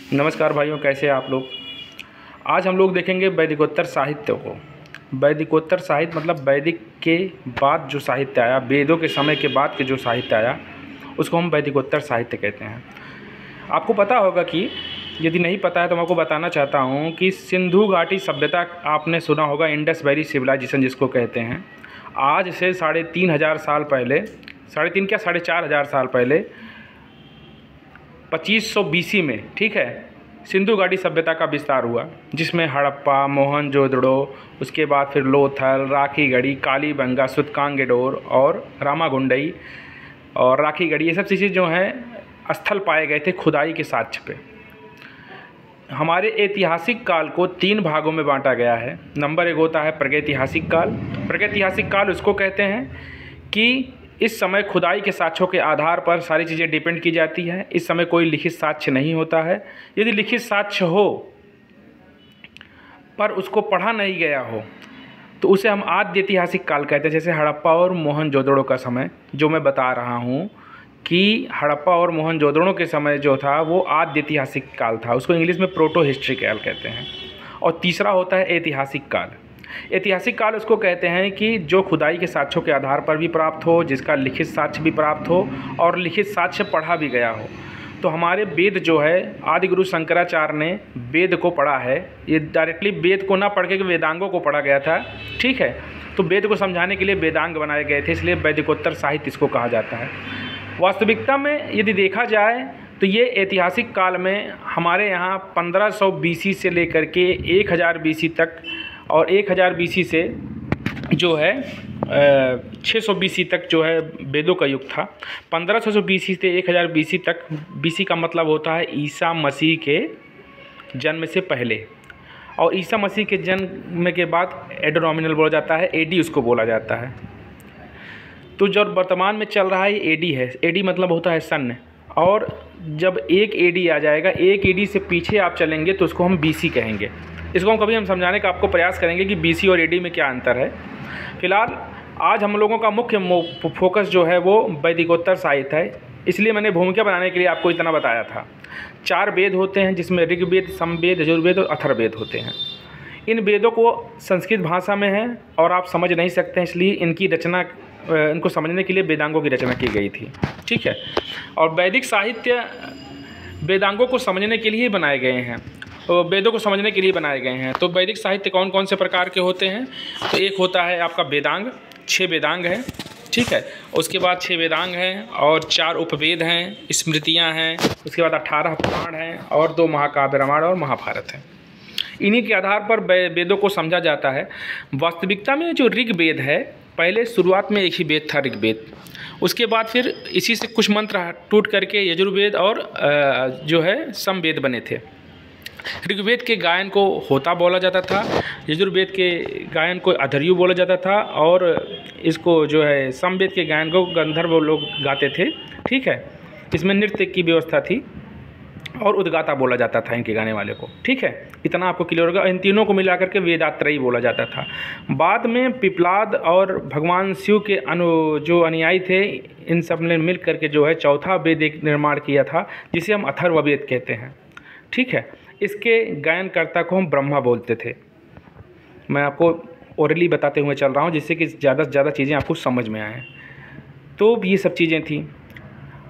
नमस्कार भाइयों, कैसे हैं आप लोग। आज हम लोग देखेंगे वैदिकोत्तर साहित्य को। वैदिकोत्तर साहित्य मतलब वैदिक के बाद जो साहित्य आया, वेदों के समय के बाद के जो साहित्य आया उसको हम वैदिकोत्तर साहित्य कहते हैं। आपको पता होगा कि यदि नहीं पता है तो मैं आपको बताना चाहता हूँ कि सिंधु घाटी सभ्यता आपने सुना होगा, इंडस वैली सिविलाइजेशन जिसको कहते हैं। आज से 3,500 साल पहले, 3.5 क्या 4,500 साल पहले 2500 BC में, ठीक है, सिंधु घाटी सभ्यता का विस्तार हुआ, जिसमें हड़प्पा, मोहनजोदड़ो, उसके बाद फिर लोथल, राखीगढ़ी, कालीबंगा, सुतकांगेडोर और रामागुंडई और राखीगढ़ी, ये सब चीज़ें जो हैं स्थल पाए गए थे खुदाई के साक्ष्य पे। हमारे ऐतिहासिक काल को 3 भागों में बांटा गया है। नंबर 1 होता है प्रागैतिहासिक काल। प्रागैतिहासिक काल उसको कहते हैं कि इस समय खुदाई के साक्ष्यों के आधार पर सारी चीज़ें डिपेंड की जाती हैं। इस समय कोई लिखित साक्ष्य नहीं होता है। यदि लिखित साक्ष्य हो पर उसको पढ़ा नहीं गया हो तो उसे हम आद्य ऐतिहासिक काल कहते हैं। जैसे हड़प्पा और मोहनजोदड़ो का समय जो मैं बता रहा हूँ कि हड़प्पा और मोहनजोदड़ो के समय जो था वो आद्य ऐतिहासिक काल था, उसको इंग्लिश में प्रोटो हिस्ट्री काल कहते हैं। और तीसरा होता है ऐतिहासिक काल। ऐतिहासिक काल उसको कहते हैं कि जो खुदाई के साक्ष्यों के आधार पर भी प्राप्त हो, जिसका लिखित साक्ष्य भी प्राप्त हो और लिखित साक्ष्य पढ़ा भी गया हो। तो हमारे वेद जो है, आदि गुरु शंकराचार्य ने वेद को पढ़ा है। ये डायरेक्टली वेद को ना पढ़ के वेदांगों को पढ़ा गया था, ठीक है। तो वेद को समझाने के लिए वेदांग बनाए गए थे, इसलिए वैदिकोत्तर साहित्य इसको कहा जाता है। वास्तविकता में यदि देखा जाए तो ये ऐतिहासिक काल में हमारे यहाँ 1500 BC से लेकर के 1000 BC तक और 1000 BC से जो है 600 BC तक जो है वेदों का युग था। 1500 BC से 1000 BC तक, BC का मतलब होता है ईसा मसीह के जन्म से पहले, और ईसा मसीह के जन्म के बाद एडोनॉमिनल बोला जाता है, AD उसको बोला जाता है। तो जो वर्तमान में चल रहा है ये AD है। AD मतलब होता है सन, और जब एक AD आ जाएगा, एक AD से पीछे आप चलेंगे तो उसको हम BC कहेंगे। इसको हम कभी समझाने का आपको प्रयास करेंगे कि BC और AD में क्या अंतर है। फिलहाल आज हम लोगों का मुख्य फोकस जो है वो वैदिकोत्तर साहित्य है, इसलिए मैंने भूमिका बनाने के लिए आपको इतना बताया था। 4 वेद होते हैं जिसमें ऋग्वेद, समवेद, यजुर्वेद और अथर्ववेद होते हैं। इन वेदों को संस्कृत भाषा में है और आप समझ नहीं सकते हैं, इसलिए इनकी रचना, इनको समझने के लिए वेदांगों की रचना की गई थी, ठीक है। और वैदिक साहित्य वेदांगों को समझने के लिए बनाए गए हैं, वेदों को समझने के लिए बनाए गए हैं। तो वैदिक साहित्य कौन कौन से प्रकार के होते हैं? तो एक होता है आपका वेदांग, 6 वेदांग हैं, ठीक है। उसके बाद 6 वेदांग हैं और 4 उपवेद हैं, स्मृतियाँ हैं, उसके बाद 18 पुराण हैं और 2 महाकाव्य, रामायण और महाभारत हैं। इन्हीं के आधार पर वेदों को समझा जाता है। वास्तविकता में जो ऋग्वेद है, पहले शुरुआत में एक ही वेद था ऋग्वेद, उसके बाद फिर इसी से कुछ मंत्र टूट करके यजुर्वेद और जो है समवेद बने थे। ऋग्वेद के गायन को होता बोला जाता था, यजुर्वेद के गायन को अधर्यु बोला जाता था, और इसको जो है समवेद के गायन को गंधर्व लोग गाते थे, ठीक है। इसमें नृत्य की व्यवस्था थी और उद्गाता बोला जाता था इनके गाने वाले को, ठीक है। इतना आपको क्लियर होगा। इन तीनों को मिला करके वेदात्रयी बोला जाता था। बाद में पिपलाद और भगवान शिव के जो अनुयायी थे, इन सब ने मिल करके जो है चौथा वेद एक निर्माण किया था, जिसे हम अथर्ववेद कहते हैं, ठीक है। इसके गायनकर्ता को हम ब्रह्मा बोलते थे। मैं आपको ओरली बताते हुए चल रहा हूँ जिससे कि ज़्यादा से ज़्यादा चीज़ें आपको समझ में आएँ। तो ये सब चीज़ें थी।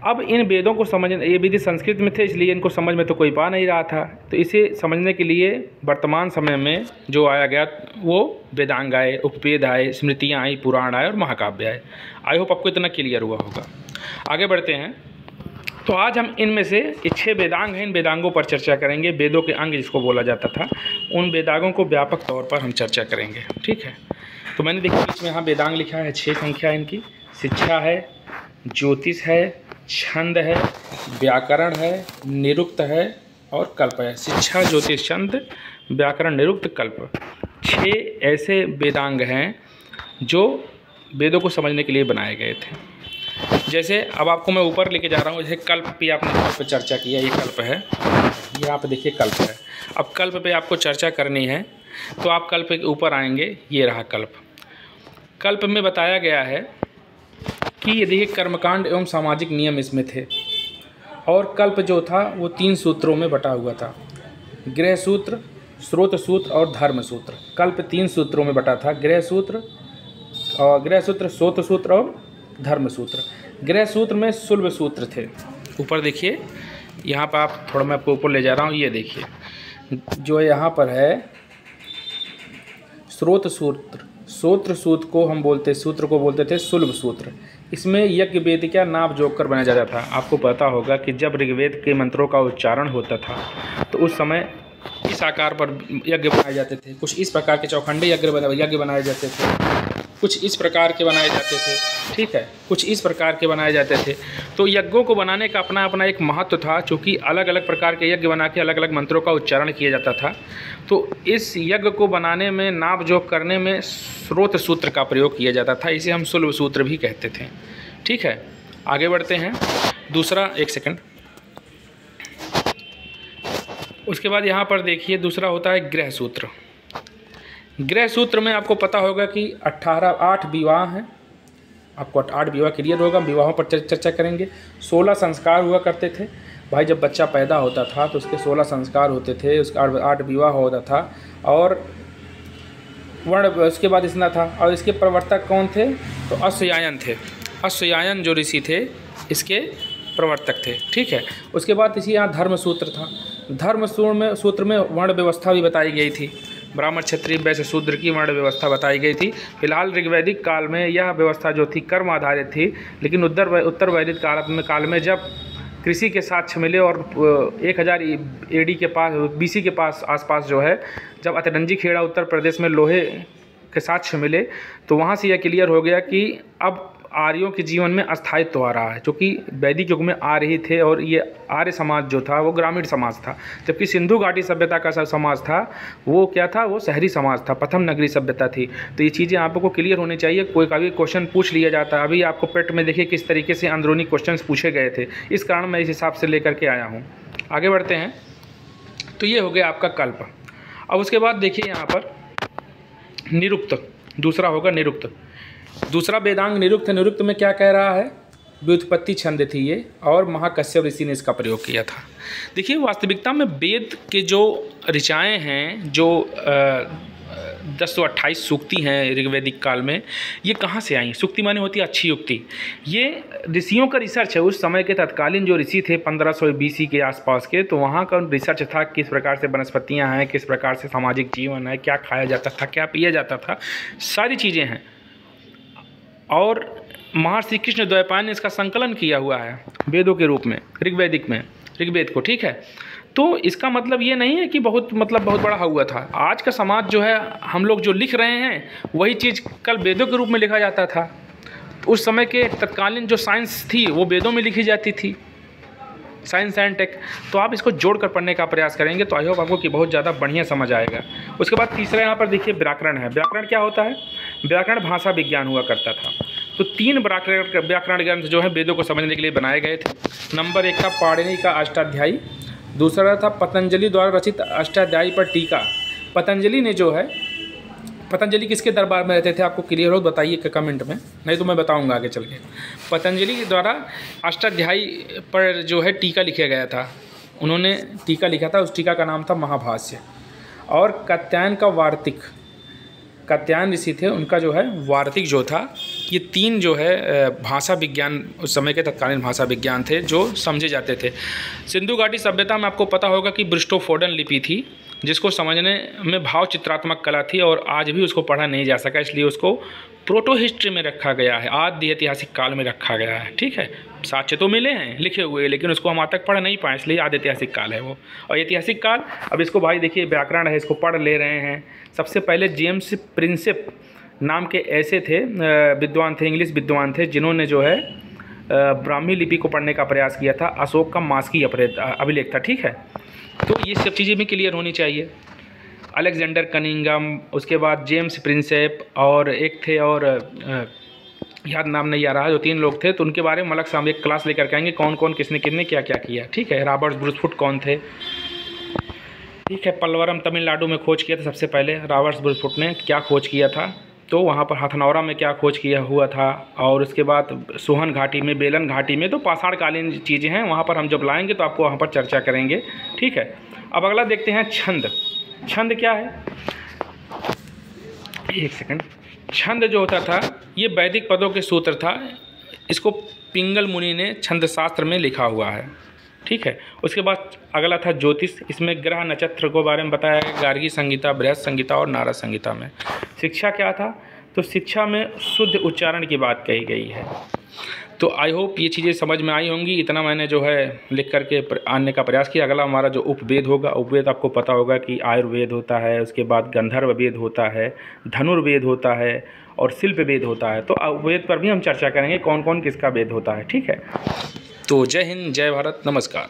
अब इन वेदों को समझने, ये विधि संस्कृत में थे इसलिए इनको समझ में तो कोई पा नहीं रहा था, तो इसे समझने के लिए वर्तमान समय में जो आया गया वो वेदांग आए, उपवेद आए, स्मृतियाँ आई, पुराण आए और महाकाव्य आए। आई होप आपको इतना क्लियर हुआ होगा। आगे बढ़ते हैं। तो आज हम इनमें से 6 वेदांग हैं, इन वेदांगों पर चर्चा करेंगे। वेदों के अंग जिसको बोला जाता था, उन वेदांगों को व्यापक तौर पर हम चर्चा करेंगे, ठीक है। तो मैंने देखा इसमें यहाँ वेदांग लिखा है, 6 संख्या इनकी। शिक्षा है, ज्योतिष है, छंद है, व्याकरण है, निरुक्त है और कल्प है। शिक्षा, ज्योतिष, छंद, व्याकरण, निरुक्त, कल्प, 6 ऐसे वेदांग हैं जो वेदों को समझने के लिए बनाए गए थे। जैसे अब आपको मैं ऊपर लेके जा रहा हूँ, जैसे कल्प पे आपने कल्प पे चर्चा किया, ये कल्प है, ये आप देखिए कल्प है। अब कल्प पे आपको चर्चा करनी है तो आप कल्प के ऊपर आएंगे, ये रहा कल्प। कल्प में बताया गया है कि ये देखिए कर्मकांड एवं सामाजिक नियम इसमें थे। और कल्प जो था वो 3 सूत्रों में बटा हुआ था, गृह सूत्र, स्रोत सूत्र और धर्म सूत्र। कल्प 3 सूत्रों में बटा था, गृह सूत्र, स्रोत सूत्र और धर्म सूत्र। गृह सूत्र में सुलभ सूत्र थे। ऊपर देखिए, यहाँ पर आप थोड़ा, मैं आपको ऊपर ले जा रहा हूँ, ये देखिए जो यहाँ पर है स्रोत सूत्र, सूत्र को हम सूत्र को बोलते थे सुलभ सूत्र। इसमें यज्ञ वेदिका नाप जोक कर बनाया जाता था। आपको पता होगा कि जब ऋग्वेद के मंत्रों का उच्चारण होता था तो उस समय इस आकार पर यज्ञ बनाए जाते थे। कुछ इस प्रकार के चौखंडे यज्ञ बनाए जाते थे, कुछ इस प्रकार के बनाए जाते थे, ठीक है, कुछ इस प्रकार के बनाए जाते थे। तो यज्ञों को बनाने का अपना अपना एक महत्व था, क्योंकि अलग अलग प्रकार के यज्ञ बना के अलग अलग मंत्रों का उच्चारण किया जाता था। तो इस यज्ञ को बनाने में, नाप जोक करने में स्रोत सूत्र का प्रयोग किया जाता था। इसे हम सुलभ सूत्र भी कहते थे, ठीक है। आगे बढ़ते हैं। दूसरा, एक सेकंड, उसके बाद यहाँ पर देखिए दूसरा होता है गृह सूत्र। गृह सूत्र में आपको पता होगा कि 8 विवाह हैं। आपको 8 विवाह क्लियर होगा, विवाहों पर चर्चा करेंगे। 16 संस्कार हुआ करते थे। भाई जब बच्चा पैदा होता था तो उसके 16 संस्कार होते थे, उसका 8 विवाह होता था और वर्ण, उसके बाद इतना था। और इसके प्रवर्तक कौन थे? तो अश्वयायन थे। अश्वयायन जो ऋषि थे इसके प्रवर्तक थे, ठीक है। उसके बाद इसी यहाँ धर्म सूत्र था। धर्म सूत्र में वर्ण व्यवस्था भी बताई गई थी। ब्राह्मण, क्षत्रिय, वैश्य, शूद्र की वर्ण व्यवस्था बताई गई थी। फिलहाल ऋग्वैदिक काल में यह व्यवस्था जो थी कर्म आधारित थी, लेकिन उत्तर वैदिक काल में जब कृषि के साक्ष्य मिले और 1000 AD के पास, BC के पास आसपास जो है, जब अतरंजी खेड़ा उत्तर प्रदेश में लोहे के साक्ष्य मिले तो वहाँ से यह क्लियर हो गया कि अब आर्यों के जीवन में अस्थायित्व आ रहा है, क्योंकि वैदिक युग में आ रही थे और ये आर्य समाज जो था वो ग्रामीण समाज था, जबकि सिंधु घाटी सभ्यता का समाज था वो क्या था, वो शहरी समाज था, प्रथम नगरी सभ्यता थी। तो ये चीज़ें आपको क्लियर होनी चाहिए। कोई का भी क्वेश्चन पूछ लिया जाता है। अभी आपको पेट में देखिए किस तरीके से अंदरूनी क्वेश्चन पूछे गए थे, इस कारण मैं इस हिसाब से लेकर के आया हूँ। आगे बढ़ते हैं। तो ये हो गया आपका कल्प। अब उसके बाद देखिए यहाँ पर निरुक्त, दूसरा होगा निरुक्त। दूसरा वेदांग निरुक्त। निरुक्त में क्या कह रहा है? व्युत्पत्ति छंद थी ये, और महाकश्यप ऋषि ने इसका प्रयोग किया था। देखिए वास्तविकता में वेद के जो ऋचाएँ हैं, जो 1028 सूक्ति हैं ऋग्वैदिक काल में, ये कहाँ से आई? सूक्ति माने होती है अच्छी युक्ति। ये ऋषियों का रिसर्च है। उस समय के तत्कालीन जो ऋषि थे 1500 BC के आसपास के, तो वहाँ का रिसर्च था किस प्रकार से वनस्पतियाँ हैं, किस प्रकार से सामाजिक जीवन है, क्या खाया जाता था, क्या पिया जाता था, सारी चीज़ें हैं। और महर्षि कृष्ण द्वैपायन ने इसका संकलन किया हुआ है वेदों के रूप में, ऋग्वेद को, ठीक है। तो इसका मतलब ये नहीं है कि बहुत बड़ा हुआ था। आज का समाज जो है, हम लोग जो लिख रहे हैं वही चीज़ कल वेदों के रूप में लिखा जाता था। उस समय के तत्कालीन जो साइंस थी वो वेदों में लिखी जाती थी, साइंस एंड टेक। तो आप इसको जोड़कर पढ़ने का प्रयास करेंगे तो आई होप आपको कि बहुत ज़्यादा बढ़िया समझ आएगा। उसके बाद तीसरा यहाँ पर देखिए व्याकरण है। व्याकरण क्या होता है? व्याकरण भाषा विज्ञान हुआ करता था। तो 3 व्याकरण ग्रंथ जो है वेदों को समझने के लिए बनाए गए थे। नंबर 1 था पाणिनि का अष्टाध्यायी, दूसरा था पतंजलि द्वारा रचित अष्टाध्यायी पर टीका। पतंजलि ने जो है, पतंजलि किसके दरबार में रहते थे? आपको क्लियर हो बताइए कमेंट में, नहीं तो मैं बताऊंगा आगे चल के। पतंजलि के द्वारा अष्टाध्यायी पर जो है टीका लिखा गया था। उन्होंने टीका लिखा था, उस टीका का नाम था महाभाष्य। और कात्यायन का वार्तिक, कात्यायन ऋषि थे, उनका जो है वार्तिक जो था। ये 3 जो है भाषा विज्ञान, उस समय के तत्कालीन भाषा विज्ञान थे जो समझे जाते थे। सिंधु घाटी सभ्यता में आपको पता होगा कि ब्रिस्टोफोडन लिपि थी, जिसको समझने में भाव चित्रात्मक कला थी और आज भी उसको पढ़ा नहीं जा सका, इसलिए उसको प्रोटो हिस्ट्री में रखा गया है, आदि ऐतिहासिक काल में रखा गया है, ठीक है। साक्ष्य तो मिले हैं लिखे हुए, लेकिन उसको हम आज तक पढ़ नहीं पाए, इसलिए आदि ऐतिहासिक काल है वो। और ऐतिहासिक काल, अब इसको भाई देखिए व्याकरण है, इसको पढ़ ले रहे हैं। सबसे पहले जेम्स प्रिंसेप नाम के ऐसे थे विद्वान थे, इंग्लिश विद्वान थे, जिन्होंने जो है ब्राह्मी लिपि को पढ़ने का प्रयास किया था। अशोक का मास्की अभिलेख था, ठीक है। तो ये सब चीज़ें भी क्लियर होनी चाहिए। अलेक्जेंडर कनिंगम, उसके बाद जेम्स प्रिंसेप, और एक थे और याद नाम नहीं आ रहा, जो 3 लोग थे। तो उनके बारे में अलग से हम एक क्लास लेकर के आएंगे, कौन कौन किसने किसने क्या क्या किया, ठीक है। रॉबर्ट ब्रूसफुट कौन थे, ठीक है। पल्वरम तमिलनाडु में खोज किया था सबसे पहले रॉबर्ट ब्रूसफुट ने, क्या खोज किया था। तो वहाँ पर हथनौरा में क्या खोज किया हुआ था, और उसके बाद सोहन घाटी में, बेलन घाटी में, तो पाषाणकालीन चीज़ें हैं, वहाँ पर हम जब लाएंगे तो आपको वहाँ पर चर्चा करेंगे। ठीक है, अब अगला देखते हैं छंद। छंद क्या है, एक सेकंड। छंद जो होता था ये वैदिक पदों के सूत्र था, इसको पिंगल मुनि ने छंद शास्त्र में लिखा हुआ है। ठीक है, उसके बाद अगला था ज्योतिष, इसमें ग्रह नक्षत्र को बारे में बताया है, गार्गी संहिता, बृहत संहिता और नारद संहिता में। शिक्षा क्या था, तो शिक्षा में शुद्ध उच्चारण की बात कही गई है। तो आई होप ये चीज़ें समझ में आई होंगी, इतना मैंने जो है लिख करके आने का प्रयास किया। अगला हमारा जो उपवेद होगा, उपवेद आपको पता होगा कि आयुर्वेद होता है, उसके बाद गंधर्व वेद होता है, धनुर्वेद होता है और शिल्प वेद होता है। तो उपवेद पर भी हम चर्चा करेंगे, कौन कौन किसका वेद होता है। ठीक है, तो जय हिंद, जय भारत, नमस्कार।